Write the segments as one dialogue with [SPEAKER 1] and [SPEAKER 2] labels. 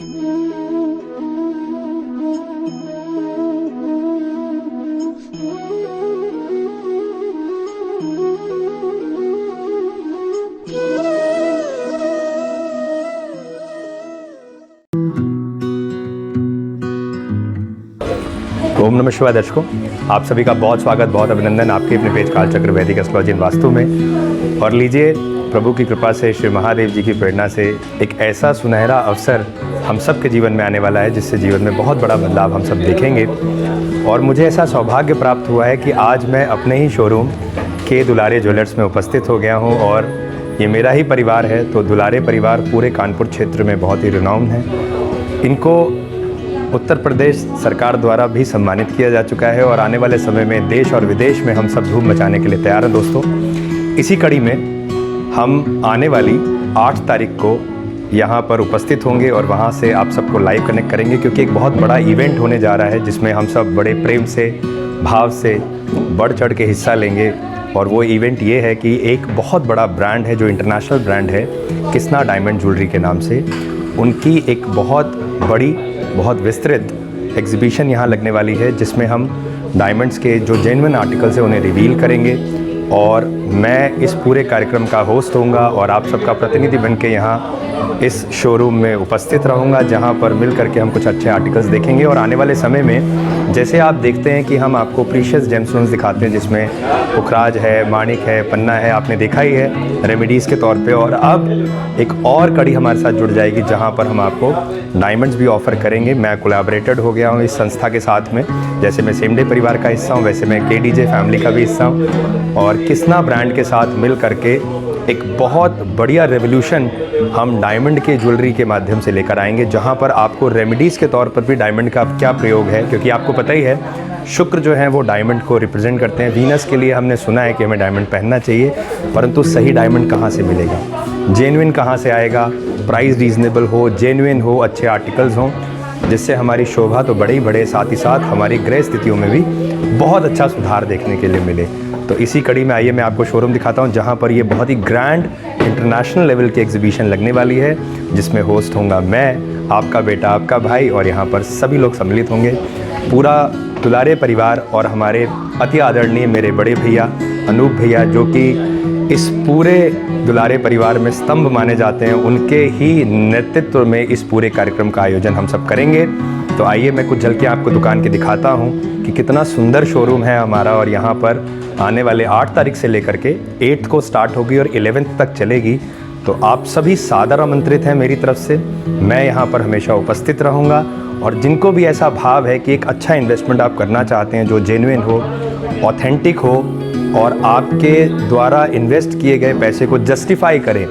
[SPEAKER 1] ओम नमः शिवाय दर्शकों, आप सभी का बहुत स्वागत, बहुत अभिनंदन आपके अपने पेज कालचक्र वैदिक एस्ट्रोलॉजी इन वास्तु में। और लीजिए, प्रभु की कृपा से, श्री महादेव जी की प्रेरणा से एक ऐसा सुनहरा अवसर हम सब के जीवन में आने वाला है जिससे जीवन में बहुत बड़ा बदलाव हम सब देखेंगे। और मुझे ऐसा सौभाग्य प्राप्त हुआ है कि आज मैं अपने ही शोरूम के दुलारे ज्वेलर्स में उपस्थित हो गया हूँ और ये मेरा ही परिवार है। तो दुलारे परिवार पूरे कानपुर क्षेत्र में बहुत ही रिनाउंड है। इनको उत्तर प्रदेश सरकार द्वारा भी सम्मानित किया जा चुका है और आने वाले समय में देश और विदेश में हम सब धूम मचाने के लिए तैयार हैं दोस्तों। इसी कड़ी में हम आने वाली 8 तारीख को यहाँ पर उपस्थित होंगे और वहाँ से आप सबको लाइव कनेक्ट करेंगे, क्योंकि एक बहुत बड़ा इवेंट होने जा रहा है जिसमें हम सब बड़े प्रेम से, भाव से बढ़ चढ़ के हिस्सा लेंगे। और वो इवेंट ये है कि एक बहुत बड़ा ब्रांड है जो इंटरनेशनल ब्रांड है, किस्ना डायमंड ज्वेलरी के नाम से, उनकी एक बहुत बड़ी, बहुत विस्तृत एग्जीबिशन यहाँ लगने वाली है जिसमें हम डायमंड्स के जो जेन्युइन आर्टिकल्स हैं उन्हें रिवील करेंगे। और मैं इस पूरे कार्यक्रम का होस्ट होऊंगा और आप सबका प्रतिनिधि बन के यहाँ इस शोरूम में उपस्थित रहूँगा, जहाँ पर मिल करके हम कुछ अच्छे आर्टिकल्स देखेंगे। और आने वाले समय में जैसे आप देखते हैं कि हम आपको प्रीशियस जेमस्टोन्स दिखाते हैं जिसमें पुखराज है, माणिक है, पन्ना है, आपने देखा ही है रेमेडीज़ के तौर पे। और अब एक और कड़ी हमारे साथ जुड़ जाएगी जहाँ पर हम आपको डायमंड्स भी ऑफ़र करेंगे। मैं कोलैबोरेटेड हो गया हूँ इस संस्था के साथ में, जैसे मैं सेम डे परिवार का हिस्सा हूँ वैसे मैं KDJ फैमिली का भी हिस्सा हूँ। और किस्ना ब्रांड के साथ मिल करके एक बहुत बढ़िया रेवोल्यूशन हम डायमंड के ज्वेलरी के माध्यम से लेकर आएंगे, जहां पर आपको रेमेडीज़ के तौर पर भी डायमंड का क्या प्रयोग है, क्योंकि आपको पता ही है शुक्र जो है वो डायमंड को रिप्रेजेंट करते हैं। वीनस के लिए हमने सुना है कि हमें डायमंड पहनना चाहिए, परंतु सही डायमंड कहाँ से मिलेगा, जेन्युइन कहाँ से आएगा, प्राइस रीज़नेबल हो, जेन्युइन हो, अच्छे आर्टिकल्स हों, जिससे हमारी शोभा तो बढ़े ही बढ़े, साथ ही साथ हमारी ग्रह स्थितियों में भी बहुत अच्छा सुधार देखने के लिए मिले। तो इसी कड़ी में आइए मैं आपको शोरूम दिखाता हूं जहां पर ये बहुत ही ग्रैंड इंटरनेशनल लेवल की एग्जीबिशन लगने वाली है, जिसमें होस्ट होऊंगा मैं, आपका बेटा, आपका भाई, और यहां पर सभी लोग सम्मिलित होंगे। पूरा दुलारे परिवार और हमारे अति आदरणीय मेरे बड़े भैया अनूप भैया, जो कि इस पूरे दुलारे परिवार में स्तंभ माने जाते हैं, उनके ही नेतृत्व में इस पूरे कार्यक्रम का आयोजन हम सब करेंगे। तो आइए मैं कुछ झलकियाँ आपको दुकान की दिखाता हूँ कि कितना सुंदर शोरूम है हमारा। और यहाँ पर आने वाले 8 तारीख से लेकर के 8 को स्टार्ट होगी और 11th तक चलेगी। तो आप सभी सादर आमंत्रित हैं मेरी तरफ से। मैं यहाँ पर हमेशा उपस्थित रहूँगा और जिनको भी ऐसा भाव है कि एक अच्छा इन्वेस्टमेंट आप करना चाहते हैं जो जेन्युइन हो, ऑथेंटिक हो और आपके द्वारा इन्वेस्ट किए गए पैसे को जस्टिफाई करें,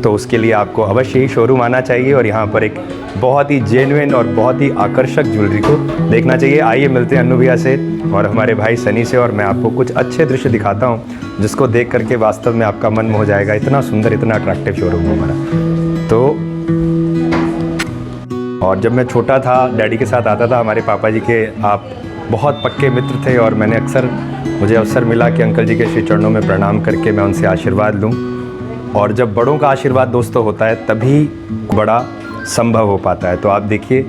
[SPEAKER 1] तो उसके लिए आपको अवश्य ही शोरूम आना चाहिए और यहाँ पर एक बहुत ही जेन्युइन और बहुत ही आकर्षक ज्वेलरी को देखना चाहिए। आइए मिलते हैं अन्नू भैया से और हमारे भाई सनी से, और मैं आपको कुछ अच्छे दृश्य दिखाता हूँ जिसको देख करके वास्तव में आपका मन मोह जाएगा। इतना सुंदर, इतना अट्रैक्टिव शोरूम है हमारा। तो और जब मैं छोटा था डैडी के साथ आता था, हमारे पापा जी के आप बहुत पक्के मित्र थे और मैंने अक्सर, मुझे अवसर मिला कि अंकल जी के श्री चरणों में प्रणाम करके मैं उनसे आशीर्वाद लूँ। और जब बड़ों का आशीर्वाद दोस्तों होता है तभी बड़ा संभव हो पाता है। तो आप देखिए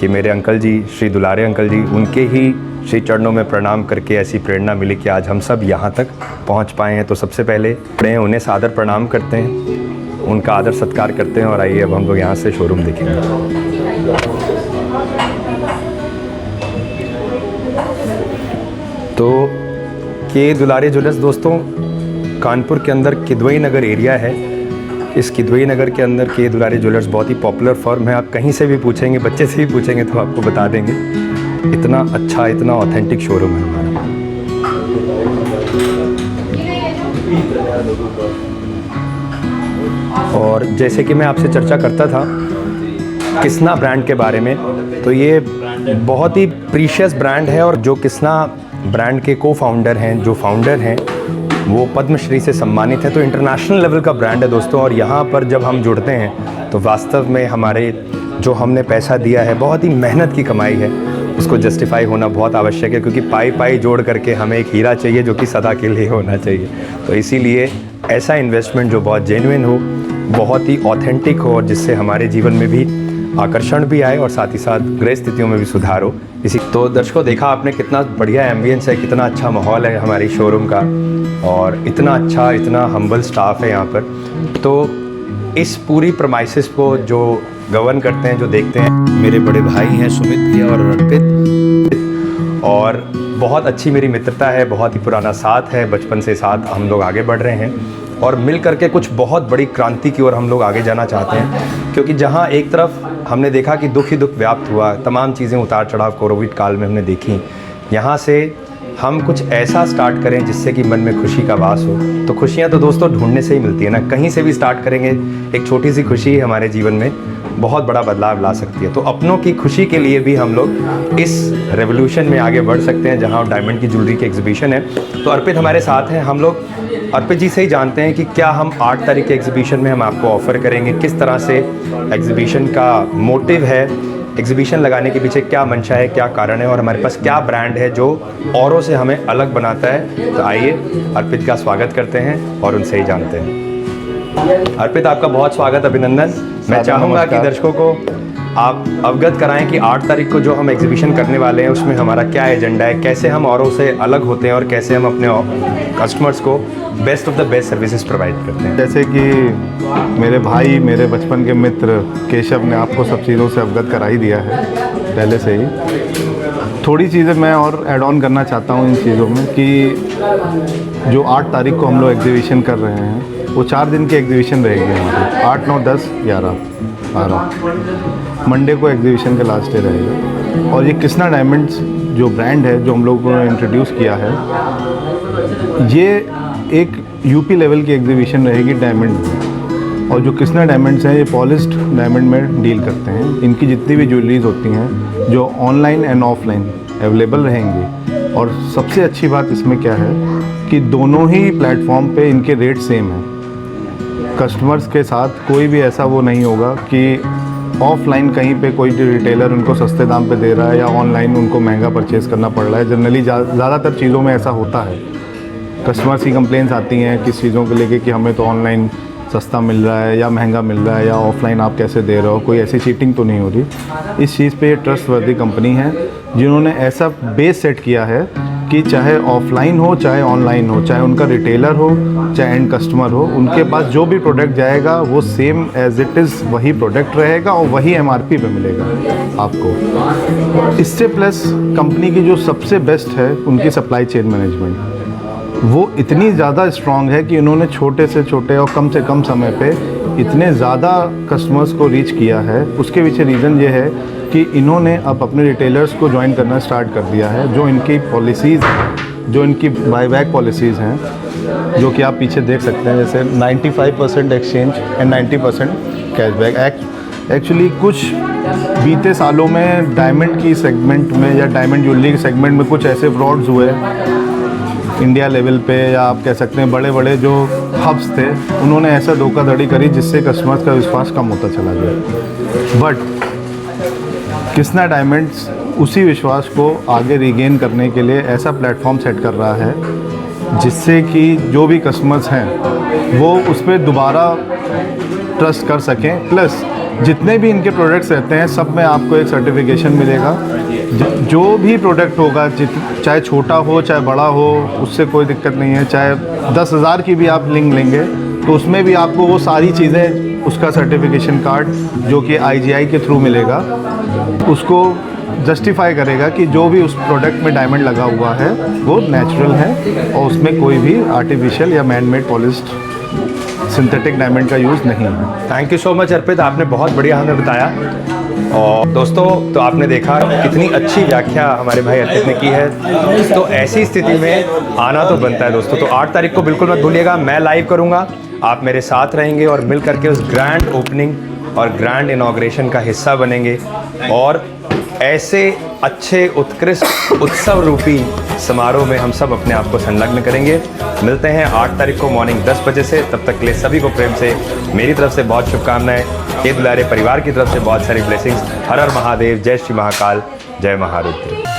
[SPEAKER 1] कि मेरे अंकल जी, श्री दुलारे अंकल जी, उनके ही श्री चरणों में प्रणाम करके ऐसी प्रेरणा मिली कि आज हम सब यहाँ तक पहुँच पाए हैं। तो सबसे पहले उन्हें सादर प्रणाम करते हैं, उनका आदर सत्कार करते हैं और आइए अब हम लोग यहाँ से शोरूम देखेंगे। तो के दुलारे ज्वेलर्स दोस्तों कानपुर के अंदर किदवई नगर एरिया है। इस किदवई नगर के अंदर के दुलारे ज्वेलर्स बहुत ही पॉपुलर फर्म है। आप कहीं से भी पूछेंगे, बच्चे से भी पूछेंगे तो आपको बता देंगे। इतना अच्छा, इतना ऑथेंटिक शोरूम है हमारा। और जैसे कि मैं आपसे चर्चा करता था किस्ना ब्रांड के बारे में, तो ये बहुत ही प्रीशियस ब्रांड है और जो किस्ना ब्रांड के को-फाउंडर हैं, जो फाउंडर हैं, वो पद्मश्री से सम्मानित है। तो इंटरनेशनल लेवल का ब्रांड है दोस्तों। और यहाँ पर जब हम जुड़ते हैं तो वास्तव में हमारे जो हमने पैसा दिया है, बहुत ही मेहनत की कमाई है, उसको जस्टिफाई होना बहुत आवश्यक है, क्योंकि पाई पाई जोड़ करके हमें एक हीरा चाहिए जो कि सदा के लिए होना चाहिए। तो इसीलिए ऐसा इन्वेस्टमेंट जो बहुत जेन्युइन हो, बहुत ही ऑथेंटिक हो और जिससे हमारे जीवन में भी आकर्षण भी आए और साथ ही साथ गृह स्थितियों में भी सुधार हो। इसी तो दर्शकों, देखा आपने कितना बढ़िया एम्बियंस है, कितना अच्छा माहौल है हमारी शोरूम का, और इतना अच्छा, इतना हम्बल स्टाफ है यहाँ पर। तो इस पूरी प्रमाइसिस को जो गवर्न करते हैं, जो देखते हैं, मेरे बड़े भाई हैं सुमित भैया और अर्पित, और बहुत अच्छी मेरी मित्रता है, बहुत ही पुराना साथ है, बचपन से साथ हम लोग आगे बढ़ रहे हैं और मिल करके कुछ बहुत बड़ी क्रांति की ओर हम लोग आगे जाना चाहते हैं। क्योंकि जहाँ एक तरफ हमने देखा कि दुख ही दुख व्याप्त हुआ, तमाम चीज़ें उतार चढ़ाव कोविड काल में हमने देखी, यहाँ से हम कुछ ऐसा स्टार्ट करें जिससे कि मन में खुशी का वास हो। तो खुशियाँ तो दोस्तों ढूंढने से ही मिलती है ना, कहीं से भी स्टार्ट करेंगे एक छोटी सी खुशी हमारे जीवन में बहुत बड़ा बदलाव ला सकती है। तो अपनों की खुशी के लिए भी हम लोग इस रेवोल्यूशन में आगे बढ़ सकते हैं जहाँ डायमंड की ज्वेलरी की एग्जीबिशन है। तो अर्पित हमारे साथ हैं, हम लोग अर्पित जी से ही जानते हैं कि क्या हम 8 तारीख के एग्जीबिशन में हम आपको ऑफ़र करेंगे, किस तरह से एग्जीबिशन का मोटिव है, एग्जीबिशन लगाने के पीछे क्या मंशा है, क्या कारण है, और हमारे पास क्या ब्रांड है जो औरों से हमें अलग बनाता है। तो आइए अर्पित का स्वागत करते हैं और उनसे ही जानते हैं। अर्पित, आपका बहुत स्वागत, अभिनंदन। मैं चाहूँगा कि दर्शकों को आप अवगत कराएं कि 8 तारीख को जो हम एग्जीबिशन करने वाले हैं उसमें हमारा क्या एजेंडा है, कैसे हम औरों से अलग होते हैं और कैसे हम अपने कस्टमर्स को best of the best services provide करते हैं।
[SPEAKER 2] जैसे कि मेरे भाई, मेरे बचपन के मित्र केशव ने आपको सब चीज़ों से अवगत करा ही दिया है पहले से ही। थोड़ी चीज़ें मैं और ऐड ऑन करना चाहता हूँ इन चीज़ों में कि जो 8 तारीख को हम लोग एग्जीबिशन कर रहे हैं वो 4 दिन की एग्जीबिशन रहेगी हमारी, 8, 9, 10, 11, 12 मंडे को एग्जीबिशन का लास्ट डे रहेगा। और ये कृष्णा डायमंड्स जो ब्रांड है जो हम लोगों ने इंट्रोड्यूस किया है, ये एक यूपी लेवल की एग्जीबिशन रहेगी डायमंड में। और जो कृष्णा डायमंड्स हैं ये पॉलिश्ड डायमंड में डील करते हैं। इनकी जितनी भी ज्वेलरीज होती हैं जो ऑनलाइन एंड ऑफलाइन अवेलेबल रहेंगी। और सबसे अच्छी बात इसमें क्या है कि दोनों ही प्लेटफॉर्म पे इनके रेट सेम हैं। कस्टमर्स के साथ कोई भी ऐसा वो नहीं होगा कि ऑफलाइन कहीं पे कोई रिटेलर उनको सस्ते दाम पे दे रहा है या ऑनलाइन उनको महंगा परचेज़ करना पड़ रहा है। जनरली ज़्यादातर चीज़ों में ऐसा होता है। कस्टमर्स की कंप्लेंट्स आती हैं किस चीज़ों को लेके कि हमें तो ऑनलाइन सस्ता मिल रहा है या महंगा मिल रहा है या ऑफलाइन आप कैसे दे रहे हो, कोई ऐसी चीटिंग तो नहीं हो रही। इस चीज़ पे ये ट्रस्टवर्दी कंपनी है जिन्होंने ऐसा बेस सेट किया है कि चाहे ऑफलाइन हो चाहे ऑनलाइन हो, चाहे उनका रिटेलर हो चाहे एंड कस्टमर हो, उनके पास जो भी प्रोडक्ट जाएगा वो सेम एज इट इज़ वही प्रोडक्ट रहेगा और वही MRP पे मिलेगा आपको। इससे प्लस कंपनी की जो सबसे बेस्ट है उनकी सप्लाई चेन मैनेजमेंट, वो इतनी ज़्यादा स्ट्रॉन्ग है कि इन्होंने छोटे से छोटे और कम से कम समय पे इतने ज़्यादा कस्टमर्स को रीच किया है। उसके पीछे रीज़न ये है कि इन्होंने अब अपने रिटेलर्स को ज्वाइन करना स्टार्ट कर दिया है। जो इनकी पॉलिसीज़, जो इनकी बाईबैक पॉलिसीज़ हैं, जो कि आप पीछे देख सकते हैं, जैसे 95% एक्सचेंज एंड 90% कैशबैक। एक्चुअली कुछ बीते सालों में डायमंड की सेगमेंट में या डायमंड ज्वेलरी के सेगमेंट में कुछ ऐसे फ्रॉड्स हुए इंडिया लेवल पे, या आप कह सकते हैं बड़े बड़े जो हब्स थे उन्होंने ऐसा धोखाधड़ी करी जिससे कस्टमर्स का विश्वास कम होता चला गया। बट कृष्णा डायमंड्स उसी विश्वास को आगे रिगेन करने के लिए ऐसा प्लेटफॉर्म सेट कर रहा है जिससे कि जो भी कस्टमर्स हैं वो उस पर दोबारा ट्रस्ट कर सकें। प्लस जितने भी इनके प्रोडक्ट्स रहते हैं सब में आपको एक सर्टिफिकेशन मिलेगा। जो भी प्रोडक्ट होगा, चाहे छोटा हो चाहे बड़ा हो, उससे कोई दिक्कत नहीं है। चाहे 10,000 की भी आप लिंक लेंगे तो उसमें भी आपको वो सारी चीज़ें, उसका सर्टिफिकेशन कार्ड जो कि IGI के थ्रू मिलेगा, उसको जस्टिफाई करेगा कि जो भी उस प्रोडक्ट में डायमंड लगा हुआ है वो नेचुरल है और उसमें कोई भी आर्टिफिशियल या man made polished synthetic diamond का यूज़ नहीं है।
[SPEAKER 1] थैंक यू सो मच अर्पित, आपने बहुत बढ़िया हमें बताया। और दोस्तों, तो आपने देखा कितनी अच्छी व्याख्या हमारे भाई अर्पित ने की है। तो ऐसी स्थिति में आना तो बनता है दोस्तों। तो 8 तारीख को बिल्कुल मत भूलिएगा, मैं लाइव करूँगा, आप मेरे साथ रहेंगे और मिल करके उस ग्रैंड ओपनिंग और ग्रैंड इनॉग्रेशन का हिस्सा बनेंगे और ऐसे अच्छे उत्कृष्ट उत्सव रूपी समारोह में हम सब अपने आप को संलग्न करेंगे। मिलते हैं 8 तारीख को मॉर्निंग 10 बजे से। तब तक के लिए सभी को प्रेम से मेरी तरफ से बहुत शुभकामनाएं, ये दुलारे परिवार की तरफ से बहुत सारी ब्लेसिंग्स। हर हर महादेव, जय श्री महाकाल, जय महारुद्र।